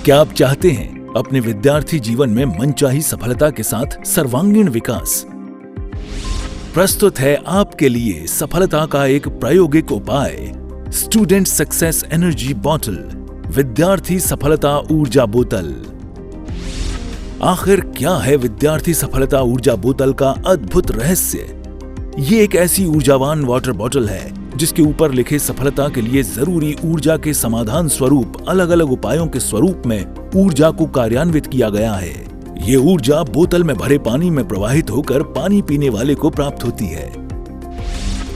क्या आप चाहते हैं अपने विद्यार्थी जीवन में मनचाही सफलता के साथ सर्वांगीण विकास? प्रस्तुत है आपके लिए सफलता का एक प्रायोगिक उपाय, स्टूडेंट सक्सेस एनर्जी बॉटल, विद्यार्थी सफलता ऊर्जा बोतल। आखिर क्या है विद्यार्थी सफलता ऊर्जा बोतल का अद्भुत रहस्य? ये एक ऐसी ऊर्जावान वाटर बॉटल है जिसके ऊपर लिखे सफलता के लिए जरूरी ऊर्जा के समाधान स्वरूप अलग अलग उपायों के स्वरूप में ऊर्जा को कार्यान्वित किया गया है। ये ऊर्जा बोतल में भरे पानी में प्रवाहित होकर पानी पीने वाले को प्राप्त होती है।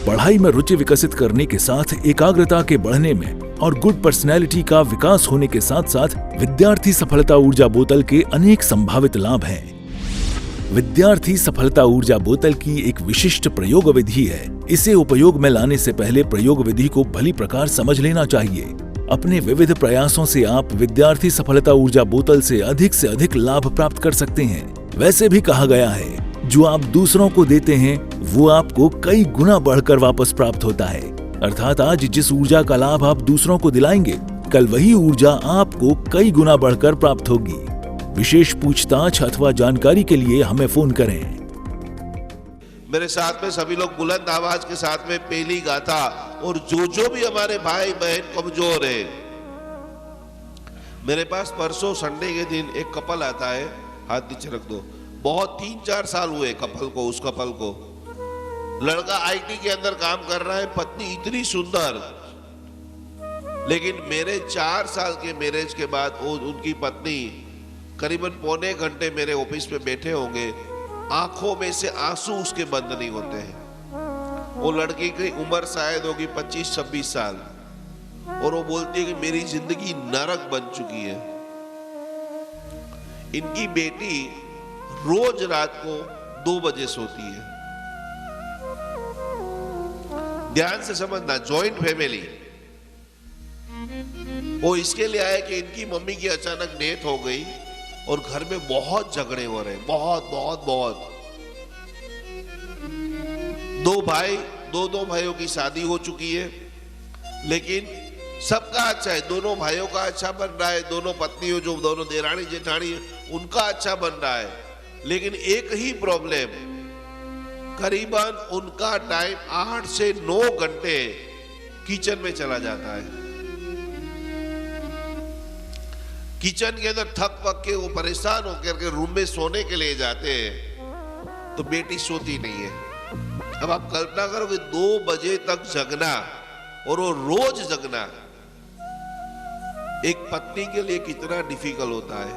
पढ़ाई में रुचि विकसित करने के साथ एकाग्रता के बढ़ने में और गुड पर्सनैलिटी का विकास होने के साथ साथ विद्यार्थी सफलता ऊर्जा बोतल के अनेक संभावित लाभ हैं। विद्यार्थी सफलता ऊर्जा बोतल की एक विशिष्ट प्रयोग विधि है। इसे उपयोग में लाने से पहले प्रयोग विधि को भली प्रकार समझ लेना चाहिए। अपने विविध प्रयासों से आप विद्यार्थी सफलता ऊर्जा बोतल से अधिक लाभ प्राप्त कर सकते हैं। वैसे भी कहा गया है, जो आप दूसरों को देते हैं वो आपको कई गुना बढ़कर वापस प्राप्त होता है। अर्थात आज जिस ऊर्जा का लाभ आप दूसरों को दिलाएंगे, कल वही ऊर्जा आपको कई गुना बढ़कर प्राप्त होगी। विशेष पूछताछ अथवा जानकारी के लिए हमें फोन करें। मेरे साथ में सभी लोग बुलंद आवाज के साथ में पहली गाथा, और जो भी हमारे भाई बहन कमजोर है, मेरे पास परसों संडे के दिन एक कपल आता है, हाथ नीचे रख दो। बहुत 3-4 साल हुए कपल को, उस कपल को। लड़का आईटी के अंदर काम कर रहा है, पत्नी इतनी सुंदर, लेकिन मेरे 4 साल के मैरिज के बाद उनकी पत्नी करीबन पौने घंटे मेरे ऑफिस में बैठे होंगे, आंखों में से आंसू उसके बंद नहीं होते हैं। वो लड़की की उम्र शायद होगी 25-26 साल, और वो बोलती है कि मेरी जिंदगी नरक बन चुकी है। इनकी बेटी रोज रात को 2 बजे सोती है। ध्यान से समझना, जॉइंट फैमिली। वो इसके लिए आया कि इनकी मम्मी की अचानक डेथ हो गई और घर में बहुत झगड़े हो रहे हैं, बहुत। 2 भाइयों की शादी हो चुकी है, लेकिन सबका अच्छा है। दोनों भाइयों का अच्छा बन रहा है, दोनों पत्नियों, जो दोनों देरानी जेठानी है, उनका अच्छा बन रहा है। लेकिन एक ही प्रॉब्लम, करीबन उनका टाइम 8 से 9 घंटे किचन में चला जाता है। किचन के अंदर थक पक के वो परेशान होकर के रूम में सोने के लिए जाते हैं, तो बेटी सोती नहीं है। अब आप कल्पना करो कि 2 बजे तक जगना, और वो रोज जगना, एक पत्नी के लिए कितना डिफिकल्ट होता है।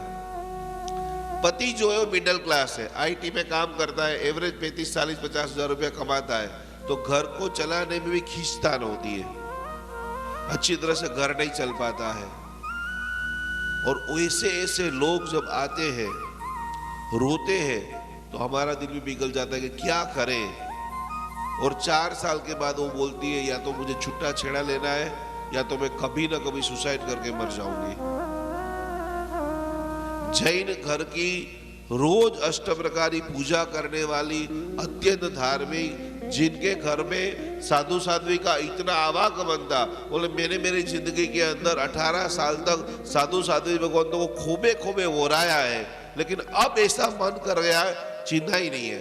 पति जो है वो मिडिल क्लास है, आईटी में काम करता है, एवरेज 35-40-50 हजार रुपया कमाता है, तो घर को चलाने में भी खींचतान होती है, अच्छी तरह से घर नहीं चल पाता है। और ऐसे लोग जब आते हैं, रोते हैं, तो हमारा दिल भी पिघल जाता है कि क्या करें। और 4 साल के बाद वो बोलती है, या तो मुझे छुट्टा छेड़ा लेना है, या तो मैं कभी ना कभी सुसाइड करके मर जाऊंगी। जैन घर की रोज अष्टप्रकारी पूजा करने वाली, अत्यंत धार्मिक, जिनके घर में साधु साध्वी का इतना आवागमन था, बोले मैंने मेरी जिंदगी के अंदर 18 साल तक साधु साध्वी भगवंतों को खोबे वो राया है, लेकिन अब ऐसा मन कर गया है, चिन्हा ही नहीं है।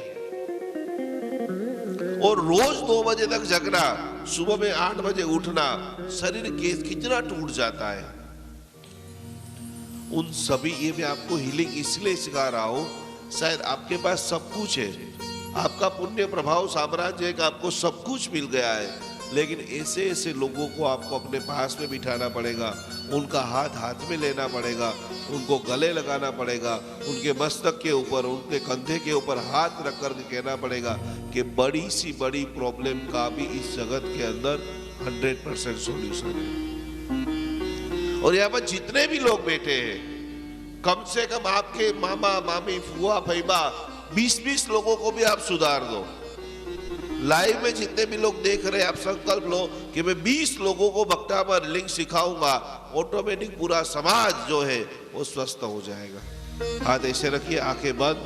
और रोज 2 बजे तक जगना, सुबह में 8 बजे उठना, शरीर कितना टूट जाता है। उन सभी, ये मैं आपको हीलिंग इसलिए सिखा रहा हूं, शायद आपके पास सब कुछ है, आपका पुण्य प्रभाव साम्राज्य है कि आपको सब कुछ मिल गया है, लेकिन ऐसे लोगों को आपको अपने पास में बिठाना पड़ेगा, उनका हाथ में लेना पड़ेगा, उनको गले लगाना पड़ेगा, उनके मस्तक के ऊपर, उनके कंधे के ऊपर हाथ रख कर कहना पड़ेगा कि बड़ी सी बड़ी प्रॉब्लम का भी इस जगत के अंदर 100% सॉल्यूशन है। और यहाँ पर जितने भी लोग बैठे हैं, कम से कम आपके मामा मामी फुआ फैबा 20-20 लोगों को भी आप सुधार दो। लाइव में जितने भी लोग देख रहे हैं, आप संकल्प लो कि मैं 20 लोगों को भक्तामर लिंग सिखाऊंगा, ऑटोमेटिक पूरा समाज जो है वो स्वस्थ हो जाएगा। हाथ ऐसे रखिए, आंखें बंद,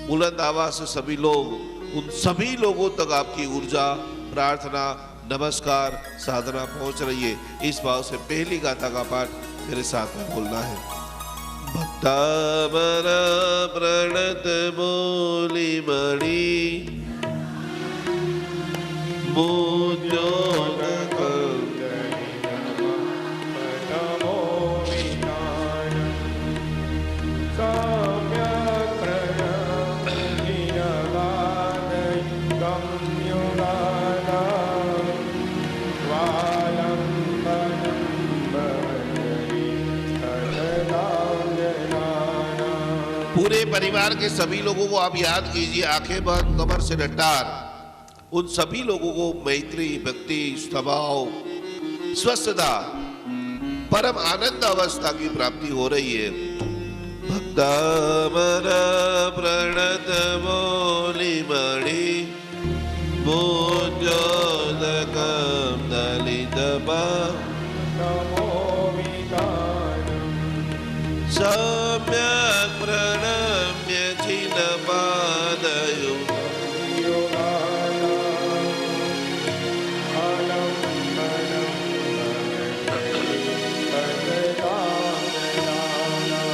बुलंद आवाज से सभी लोग, उन सभी लोगों तक आपकी ऊर्जा, प्रार्थना, नमस्कार, साधना पहुंच रही है। इस भाव से पहली गाथा का पाठ मेरे साथ में बोलना है। तामर प्रणत बोली मणि मोद्योतक पूरे परिवार के सभी लोगों को आप याद कीजिए, आंखें बंद, कमर से लटार। उन सभी लोगों को मैत्री, भक्ति, स्वभाव, स्वस्थता, परम आनंद अवस्था की प्राप्ति हो रही है। भक्तामर प्रणत बोली मणि मोद्योदकं दलित सम्यक् प्रणम्य छिन्नपादयुगम्।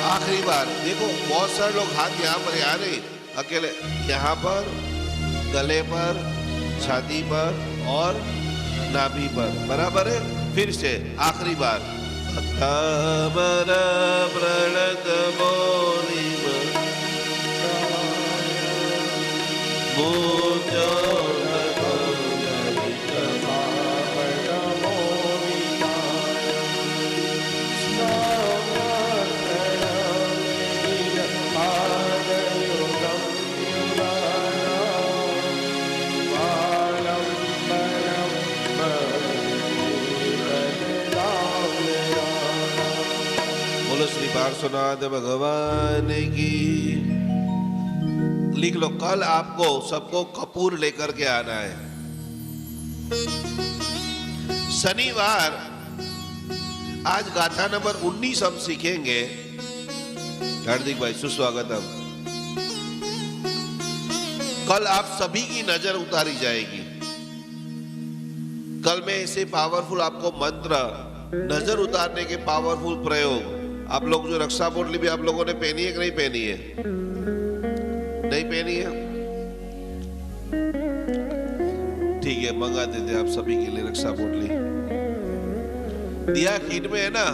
आखिरी बार देखो, बहुत सारे लोग हाथ यहाँ पर आ रहे, अकेले यहाँ पर, गले पर, छाती पर और नाभि पर, बराबर है। फिर से आखिरी बार, तामर प्रणत बोली श्री पार्श्वनाथ भगवान की। लिख लो, कल आपको सबको कपूर लेकर के आना है। शनिवार आज गाथा नंबर 19 हम सीखेंगे। हार्दिक भाई सुस्वागतम। कल आप सभी की नजर उतारी जाएगी। कल में ऐसे पावरफुल आपको मंत्र, नजर उतारने के पावरफुल प्रयोग। आप लोग जो रक्षा पोटली भी आप लोगों ने पहनी है कि नहीं पहनी है? नहीं पहनी है? ठीक है, मंगा देते आप सभी के लिए रक्षा पोटली। दिया किट में है ना,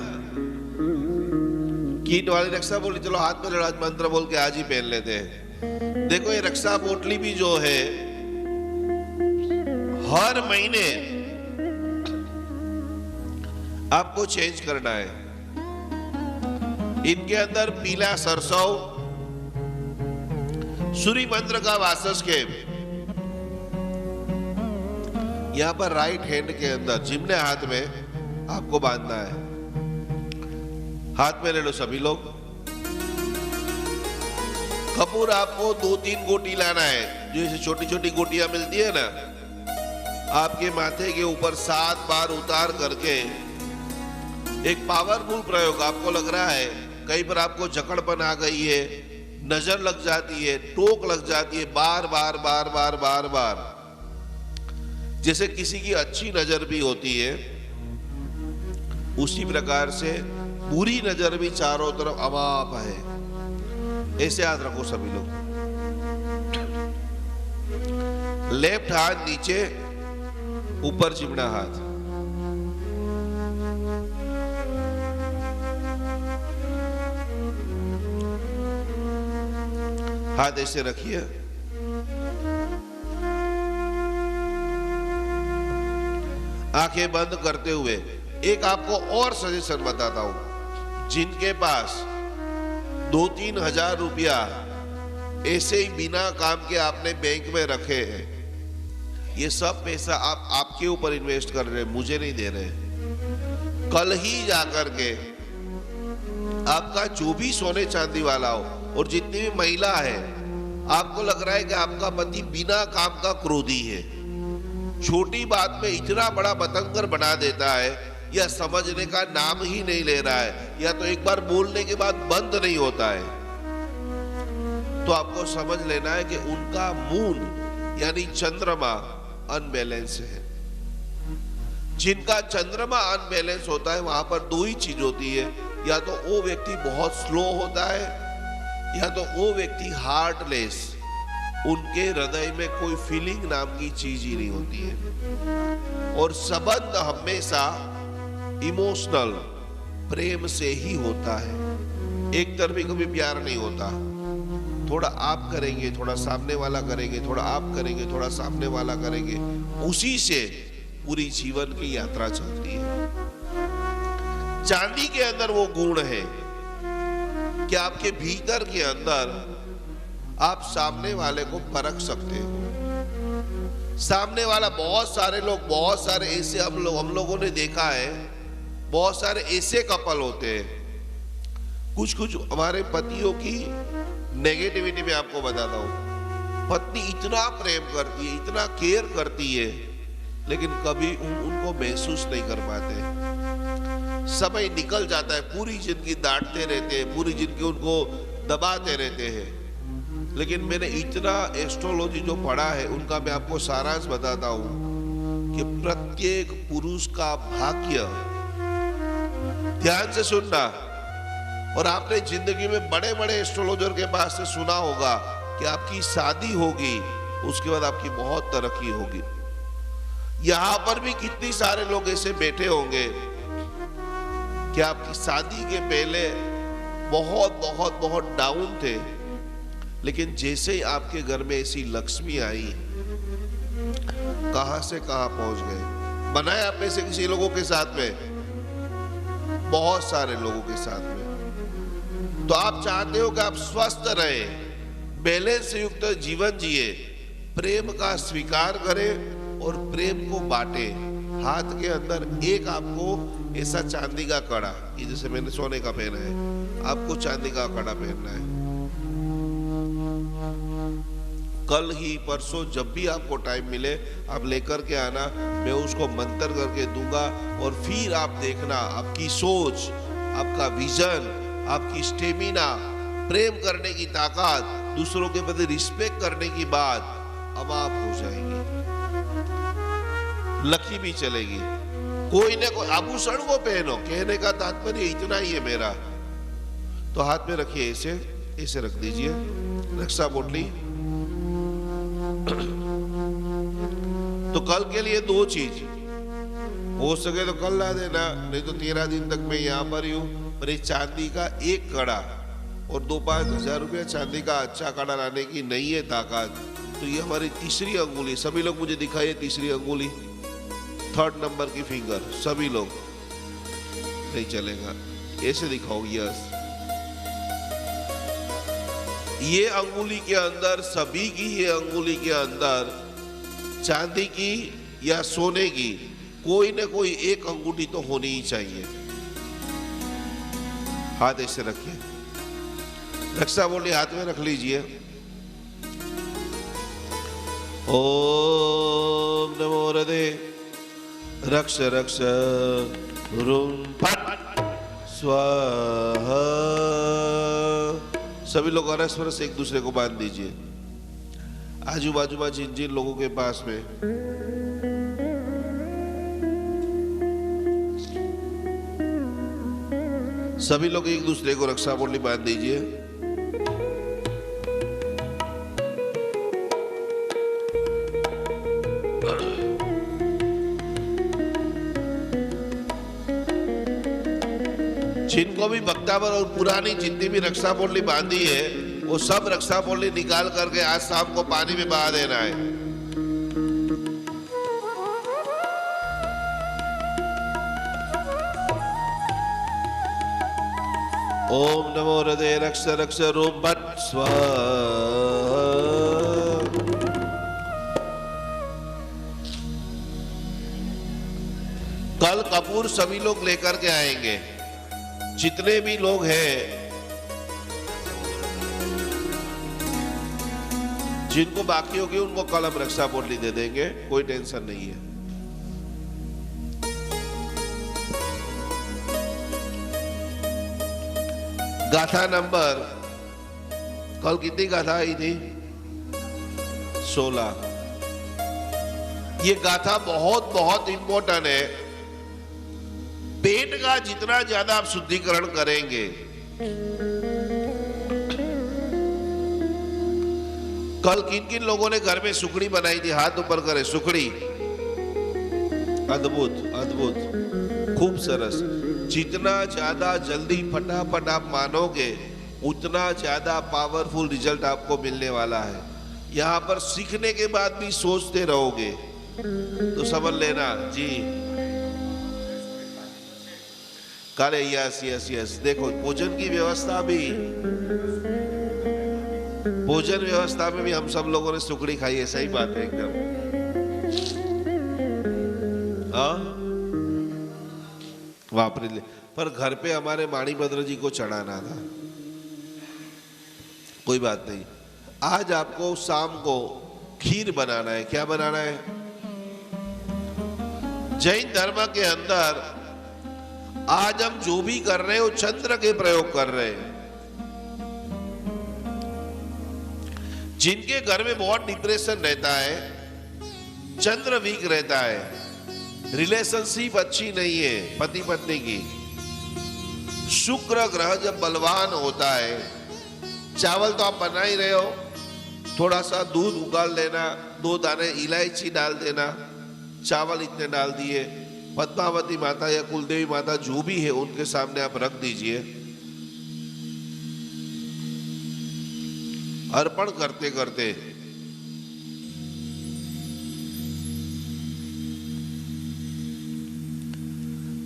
किट वाली रक्षा पोटली। चलो हाथ में लड़ा मंत्र बोल के आज ही पहन लेते हैं। देखो, ये रक्षा पोटली भी जो है हर महीने आपको चेंज करना है। इनके अंदर पीला सरसों, सूर्य मंत्र का वासस्केप, यहां पर राइट हैंड के अंदर जिम्ने हाथ में आपको बांधना है। हाथ में ले लो सभी लोग। कपूर आपको 2-3 गोटी लाना है, जो ऐसे छोटी छोटी गोटियां मिलती है ना, आपके माथे के ऊपर 7 बार उतार करके एक पावरफुल प्रयोग। आपको लग रहा है कहीं पर आपको जकड़पन आ गई है, नजर लग जाती है, टोक लग जाती है, बार बार बार बार बार बार, जैसे किसी की अच्छी नजर भी होती है, उसी प्रकार से बुरी नजर भी चारों तरफ अमाप है। ऐसे याद रखो सभी लोग। लेफ्ट हाथ नीचे, ऊपर चिमड़ा हाथ। हाथ ऐसे रखिए। आंखें बंद करते हुए एक आपको और सजेशन बताता हूं। जिनके पास 2-3 हजार रुपया ऐसे ही बिना काम के आपने बैंक में रखे हैं, ये सब पैसा आप आपके ऊपर इन्वेस्ट कर रहे हैं, मुझे नहीं दे रहे। कल ही जाकर के आपका जो भी सोने चांदी वाला हो और जितनी भी महिला है, आपको लग रहा है कि आपका पति बिना काम का क्रोधी है, छोटी बात में इतना बड़ा बतंगर बना देता है, या समझने का नाम ही नहीं ले रहा है, या तो एक बार बोलने के बाद बंद नहीं होता है, तो आपको समझ लेना है कि उनका मून यानी चंद्रमा अनबैलेंस है। जिनका चंद्रमा अनबैलेंस होता है वहां पर दो ही चीज होती है, या तो वो व्यक्ति बहुत स्लो होता है, या तो वो व्यक्ति हार्टलेस, उनके हृदय में कोई फीलिंग नाम की चीज ही नहीं होती है। और संबंध हमेशा इमोशनल प्रेम से ही होता है, एक तरफी कभी प्यार नहीं होता। थोड़ा आप करेंगे, थोड़ा सामने वाला करेंगे, थोड़ा आप करेंगे, थोड़ा सामने वाला करेंगे, उसी से पूरी जीवन की यात्रा चलती है। चांदी के अंदर वो गुण है कि आपके भीतर के अंदर आप सामने वाले को परख सकते हो। सामने वाला, बहुत सारे लोग, बहुत सारे ऐसे हम लोगों ने देखा है, बहुत सारे ऐसे कपल होते हैं। कुछ हमारे पतियों की नेगेटिविटी में आपको बताता हूं, पत्नी इतना प्रेम करती है, इतना केयर करती है, लेकिन कभी उनको महसूस नहीं कर पाते। समय निकल जाता है, पूरी जिंदगी डांटते रहते हैं, पूरी जिंदगी उनको दबाते रहते हैं। लेकिन मैंने इतना एस्ट्रोलॉजी जो पढ़ा है उनका मैं आपको सारांश बताता हूं कि प्रत्येक पुरुष का भाग्य, ध्यान से सुनना, और आपने जिंदगी में बड़े बड़े एस्ट्रोलॉजर के पास से सुना होगा कि आपकी शादी होगी, उसके बाद आपकी बहुत तरक्की होगी। यहां पर भी कितने सारे लोग ऐसे बैठे होंगे कि आपकी शादी के पहले बहुत बहुत बहुत डाउन थे, लेकिन जैसे ही आपके घर में ऐसी लक्ष्मी आई, कहां से कहां पहुंच गए। बनाए आप में से किसी लोगों के साथ में, बहुत सारे लोगों के साथ में। तो आप चाहते हो कि आप स्वस्थ रहे, बैलेंस युक्त जीवन जिए, प्रेम का स्वीकार करें और प्रेम को बांटे। हाथ के अंदर एक आपको ऐसा चांदी का कड़ा, ये जैसे मैंने सोने का पहना है, आपको चांदी का कड़ा पहनना है। कल ही परसों जब भी आपको टाइम मिले आप लेकर के आना, मैं उसको मंत्र करके दूंगा, और फिर आप देखना आपकी सोच, आपका विजन, आपकी स्टेमिना, प्रेम करने की ताकत, दूसरों के प्रति रिस्पेक्ट करने की बात अमाप हो जाएगी, लकी भी चलेगी। कोई ना कोई आभूषण को पहनो, कहने का तात्पर्य इतना ही है मेरा। तो हाथ में रखिए, ऐसे रख दीजिए, रक्षा पोटली। तो कल के लिए दो चीज हो सके तो कल ला देना, नहीं तो 13 दिन तक मैं यहाँ पर ही हूँ। पर एक चांदी का एक कड़ा और 2-5 हजार रुपया चांदी का अच्छा कड़ा लाने की नहीं है ताकत, तो ये हमारी तीसरी अंगुली, सभी लोग मुझे दिखाइए तीसरी अंगुली, 3rd नंबर की फिंगर, सभी लोग, नहीं चलेगा, ऐसे दिखाओ, यस। ये अंगुली के अंदर, सभी की ये अंगुली के अंदर चांदी की या सोने की कोई ना कोई एक अंगूठी तो होनी ही चाहिए। हाथ ऐसे रखिए, रक्षा बोली हाथ में रख लीजिए। ओम नमो हृदय रक्ष रक्ष रुम फट स्वाहा। सभी लोग परस्पर एक दूसरे को बांध दीजिए, आजू बाजू में जिन जिन लोगों के पास में। सभी लोग एक दूसरे को रक्षा बोली बांध दीजिए। जिनको भी बख्तावर और पुरानी जितनी भी रक्षा पोटली बांधी है, वो सब रक्षा पोटली निकाल करके आज शाम को पानी में बहा देना है। ओम नमो हृदय रक्ष रक्ष रोम भट स्वाहा। कल कपूर सभी लोग लेकर के आएंगे, जितने भी लोग हैं, जिनको बाकी होगी उनको कल हम रक्षा पोटली दे देंगे, कोई टेंशन नहीं है। गाथा नंबर, कल कितनी गाथा आई थी? 16। ये गाथा बहुत बहुत इंपॉर्टेंट है। पेट का जितना ज्यादा आप शुद्धिकरण करेंगे, कल किन किन लोगों ने घर में सुखड़ी बनाई थी, हाथ ऊपर करे। सुखड़ी अद्भुत अद्भुत, खूब सरस। जितना ज्यादा जल्दी फटाफट आप मानोगे उतना ज्यादा पावरफुल रिजल्ट आपको मिलने वाला है। यहाँ पर सीखने के बाद भी सोचते रहोगे तो समझ लेना जी। काले यस यस यस, देखो भोजन की व्यवस्था भी, भोजन व्यवस्था में भी हम सब लोगों ने सुखड़ी खाई है। सही बात है एकदम। वापरी ले, पर घर पे हमारे माणिभद्र जी को चढ़ाना था। कोई बात नहीं, आज आपको शाम को खीर बनाना है। क्या बनाना है? जैन धर्म के अंदर आज हम जो भी कर रहे हैं वो चंद्र के प्रयोग कर रहे हैं। जिनके घर में बहुत डिप्रेशन रहता है, चंद्र वीक रहता है, रिलेशनशिप अच्छी नहीं है पति पत्नी की, शुक्र ग्रह जब बलवान होता है, चावल तो आप बना ही रहे हो, थोड़ा सा दूध उगाल देना, 2 दाने इलायची डाल देना, चावल इतने डाल दिए, पद्मावती माता या कुलदेवी माता जो भी है उनके सामने आप रख दीजिए। अर्पण करते करते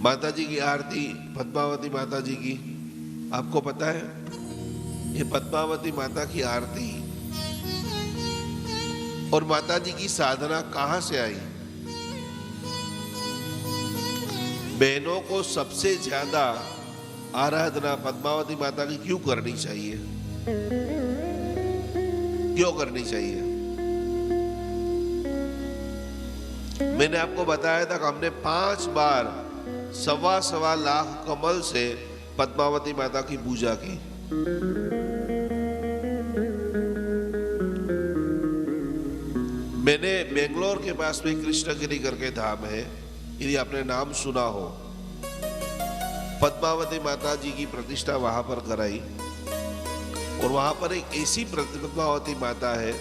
माता जी की आरती, पद्मावती माता जी की, आपको पता है ये पद्मावती माता की आरती और माता जी की साधना कहां से आई? बहनों को सबसे ज्यादा आराधना पद्मावती माता की क्यों करनी चाहिए? क्यों करनी चाहिए? मैंने आपको बताया था कि हमने 5 बार 1.25 लाख कमल से पद्मावती माता की पूजा की। मैंने बेंगलोर के पास में कृष्णगिरी करके धाम है, यदि आपने नाम सुना हो, पद्मावती माता जी की प्रतिष्ठा वहां पर कराई और वहां पर एक ऐसी पद्मावती माता है